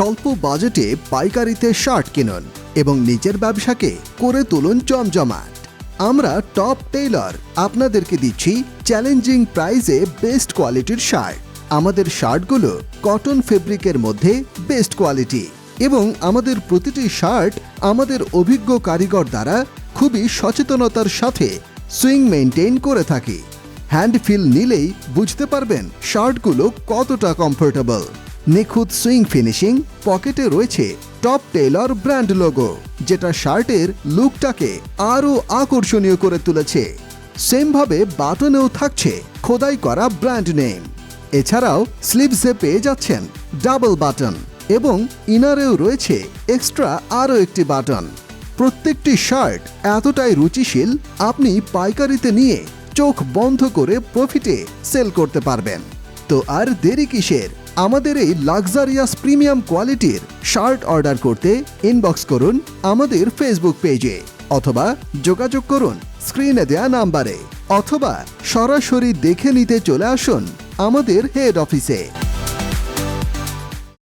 স্বল্প বাজেটে পাইকারিতে শার্ট কিনুন এবং নিজের ব্যবসাকে করে তুলুন জমজমাট। আমরা টপ টেইলর আপনাদেরকে দিচ্ছি চ্যালেঞ্জিং প্রাইসে বেস্ট কোয়ালিটির শার্ট। আমাদের শার্টগুলো কটন ফেব্রিকের মধ্যে বেস্ট কোয়ালিটি এবং আমাদের প্রতিটি শার্ট আমাদের অভিজ্ঞ কারিগর দ্বারা খুবই সচেতনতার সাথে সুইং মেইনটেইন করে থাকি। হ্যান্ড ফিল নিলেই বুঝতে পারবেন শার্টগুলো কতটা কমফোর্টেবল। নিখুঁত সুইং ফিনিশিং, পকেটে রয়েছে টপ টেইলর ব্র্যান্ড লোগো, যেটা শার্টের লুকটাকে আরও আকর্ষণীয় করে তুলেছে। সেমভাবে বাটনেও থাকছে খোদাই করা ব্র্যান্ড নেম। এছাড়াও স্লিভসে পেয়ে যাচ্ছেন ডাবল বাটন এবং ইনারেও রয়েছে এক্সট্রা আরও একটি বাটন। প্রত্যেকটি শার্ট এতটাই রুচিশীল, আপনি পাইকারিতে নিয়ে চোখ বন্ধ করে প্রফিটে সেল করতে পারবেন। তো আর দেরি কিসের? আমাদের এই লাক্সারিয়াস প্রিমিয়াম কোয়ালিটির শার্ট অর্ডার করতে ইনবক্স করুন আমাদের ফেসবুক পেজে, অথবা যোগাযোগ করুন স্ক্রিনে দেয়া নাম্বারে, অথবা সরাসরি দেখে নিতে চলে আসুন আমাদের হেড অফিসে।